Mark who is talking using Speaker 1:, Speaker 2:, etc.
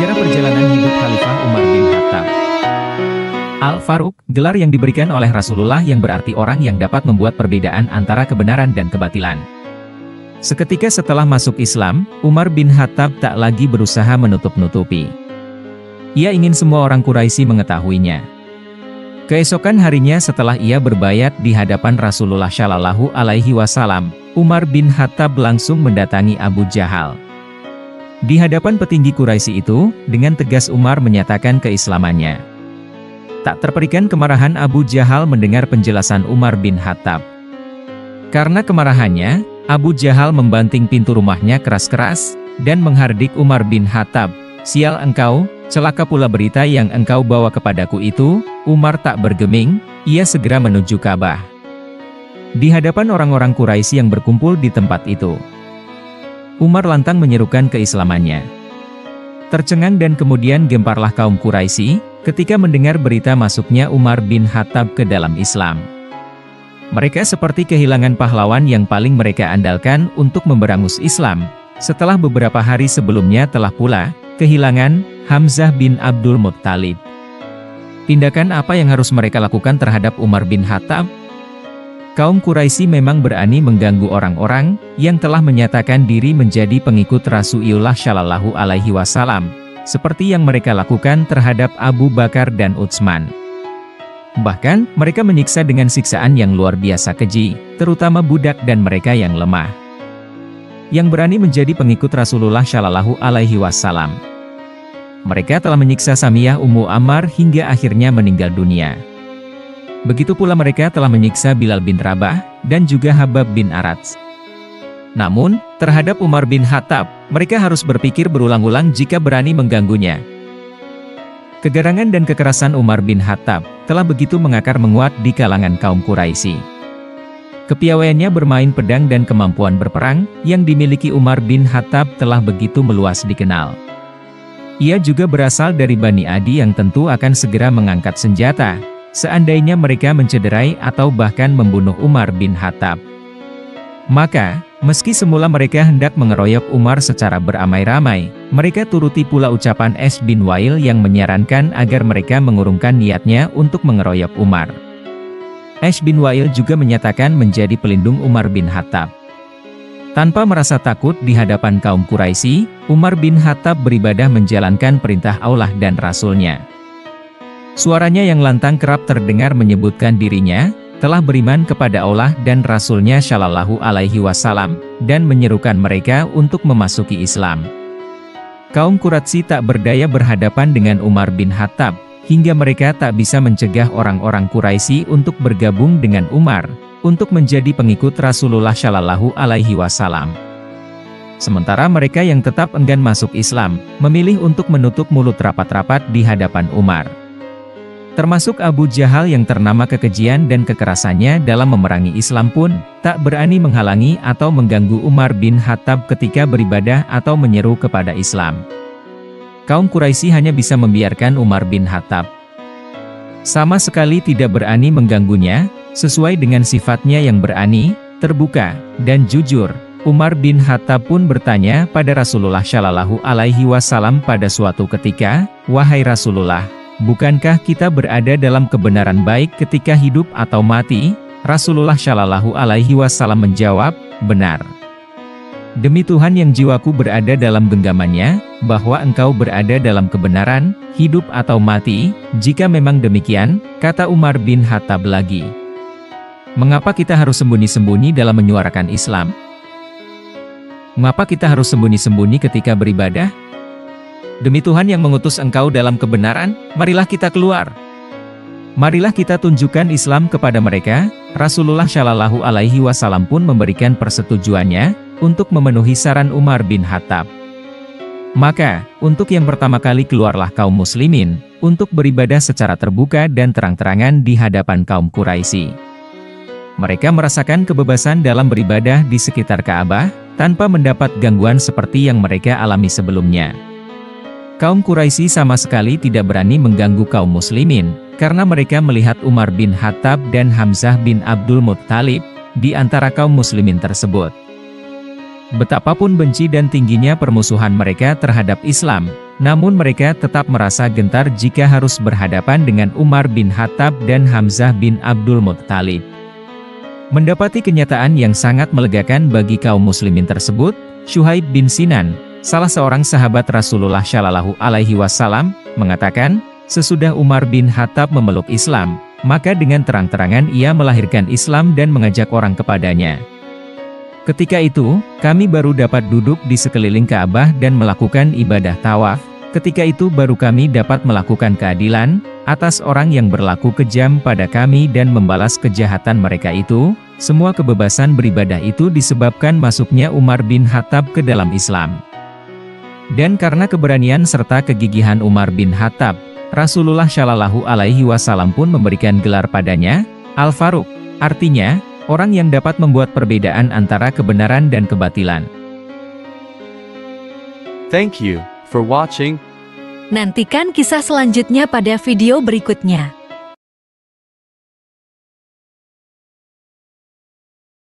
Speaker 1: Sejarah perjalanan hidup Khalifah Umar bin Khattab. Al-Faruq, gelar yang diberikan oleh Rasulullah yang berarti orang yang dapat membuat perbedaan antara kebenaran dan kebatilan. Seketika setelah masuk Islam, Umar bin Khattab tak lagi berusaha menutup-nutupi. Ia ingin semua orang Quraisy mengetahuinya. Keesokan harinya setelah ia berbayat di hadapan Rasulullah Shallallahu Alaihi Wasallam, Umar bin Khattab langsung mendatangi Abu Jahal. Di hadapan petinggi Quraisy itu, dengan tegas Umar menyatakan keislamannya. Tak terperikan kemarahan Abu Jahal mendengar penjelasan Umar bin Khattab. Karena kemarahannya, Abu Jahal membanting pintu rumahnya keras-keras, dan menghardik Umar bin Khattab, "Sial engkau, celaka pula berita yang engkau bawa kepadaku itu." Umar tak bergeming, ia segera menuju Ka'bah. Di hadapan orang-orang Quraisy yang berkumpul di tempat itu, Umar lantang menyerukan keislamannya. Tercengang dan kemudian gemparlah kaum Quraisy ketika mendengar berita masuknya Umar bin Khattab ke dalam Islam. Mereka seperti kehilangan pahlawan yang paling mereka andalkan untuk memberangus Islam, setelah beberapa hari sebelumnya telah pula kehilangan Hamzah bin Abdul Muttalib. Tindakan apa yang harus mereka lakukan terhadap Umar bin Khattab? Kaum Quraisy memang berani mengganggu orang-orang yang telah menyatakan diri menjadi pengikut Rasulullah Shallallahu Alaihi Wasallam, seperti yang mereka lakukan terhadap Abu Bakar dan Utsman. Bahkan, mereka menyiksa dengan siksaan yang luar biasa keji, terutama budak dan mereka yang lemah, yang berani menjadi pengikut Rasulullah Shallallahu Alaihi Wasallam. Mereka telah menyiksa Samiyah Ummu Ammar hingga akhirnya meninggal dunia. Begitu pula mereka telah menyiksa Bilal bin Rabah, dan juga Habab bin Arats. Namun, terhadap Umar bin Khattab, mereka harus berpikir berulang-ulang jika berani mengganggunya. Kegarangan dan kekerasan Umar bin Khattab telah begitu mengakar menguat di kalangan kaum Quraisy. Kepiawaiannya bermain pedang dan kemampuan berperang yang dimiliki Umar bin Khattab telah begitu meluas dikenal. Ia juga berasal dari Bani Adi yang tentu akan segera mengangkat senjata seandainya mereka mencederai atau bahkan membunuh Umar bin Khattab. Maka, meski semula mereka hendak mengeroyok Umar secara beramai-ramai, mereka turuti pula ucapan Ash bin Wail yang menyarankan agar mereka mengurungkan niatnya untuk mengeroyok Umar. Ash bin Wail juga menyatakan menjadi pelindung Umar bin Khattab. Tanpa merasa takut di hadapan kaum Quraisy, Umar bin Khattab beribadah menjalankan perintah Allah dan Rasul-Nya. Suaranya yang lantang kerap terdengar menyebutkan dirinya telah beriman kepada Allah dan Rasul-Nya Shallallahu Alaihi Wasallam, dan menyerukan mereka untuk memasuki Islam. Kaum Quraisy tak berdaya berhadapan dengan Umar bin Khattab, hingga mereka tak bisa mencegah orang-orang Quraisy untuk bergabung dengan Umar, untuk menjadi pengikut Rasulullah Shallallahu Alaihi Wasallam. Sementara mereka yang tetap enggan masuk Islam, memilih untuk menutup mulut rapat-rapat di hadapan Umar. Termasuk Abu Jahal yang ternama kekejian dan kekerasannya dalam memerangi Islam pun, tak berani menghalangi atau mengganggu Umar bin Khattab ketika beribadah atau menyeru kepada Islam. Kaum Quraisy hanya bisa membiarkan Umar bin Khattab. Sama sekali tidak berani mengganggunya, sesuai dengan sifatnya yang berani, terbuka, dan jujur. Umar bin Khattab pun bertanya pada Rasulullah Shallallahu Alaihi Wasallam pada suatu ketika, "Wahai Rasulullah, bukankah kita berada dalam kebenaran baik ketika hidup atau mati?" Rasulullah Shallallahu Alaihi Wasallam menjawab, "Benar. Demi Tuhan yang jiwaku berada dalam genggamannya, bahwa engkau berada dalam kebenaran, hidup atau mati." Jika memang demikian, kata Umar bin Khattab lagi, "Mengapa kita harus sembunyi-sembunyi dalam menyuarakan Islam? Mengapa kita harus sembunyi-sembunyi ketika beribadah? Demi Tuhan yang mengutus engkau dalam kebenaran, marilah kita keluar. Marilah kita tunjukkan Islam kepada mereka." Rasulullah Shallallahu Alaihi Wasallam pun memberikan persetujuannya untuk memenuhi saran Umar bin Khattab. Maka, untuk yang pertama kali keluarlah kaum muslimin, untuk beribadah secara terbuka dan terang-terangan di hadapan kaum Quraisy. Mereka merasakan kebebasan dalam beribadah di sekitar Ka'bah, tanpa mendapat gangguan seperti yang mereka alami sebelumnya. Kaum Quraisy sama sekali tidak berani mengganggu kaum muslimin, karena mereka melihat Umar bin Khattab dan Hamzah bin Abdul Muttalib di antara kaum muslimin tersebut. Betapapun benci dan tingginya permusuhan mereka terhadap Islam, namun mereka tetap merasa gentar jika harus berhadapan dengan Umar bin Khattab dan Hamzah bin Abdul Muttalib. Mendapati kenyataan yang sangat melegakan bagi kaum muslimin tersebut, Syuhaib bin Sinan, salah seorang sahabat Rasulullah Shallallahu Alaihi Wasallam, mengatakan, sesudah Umar bin Khattab memeluk Islam, maka dengan terang-terangan ia melahirkan Islam dan mengajak orang kepadanya. Ketika itu, kami baru dapat duduk di sekeliling Ka'bah dan melakukan ibadah tawaf. Ketika itu baru kami dapat melakukan keadilan atas orang yang berlaku kejam pada kami dan membalas kejahatan mereka itu. Semua kebebasan beribadah itu disebabkan masuknya Umar bin Khattab ke dalam Islam. Dan karena keberanian serta kegigihan Umar bin Khattab, Rasulullah Shallallahu Alaihi Wasallam pun memberikan gelar padanya, Al-Faruq, artinya, orang yang dapat membuat perbedaan antara kebenaran dan kebatilan.
Speaker 2: Thank you for watching.
Speaker 3: Nantikan kisah selanjutnya pada video berikutnya.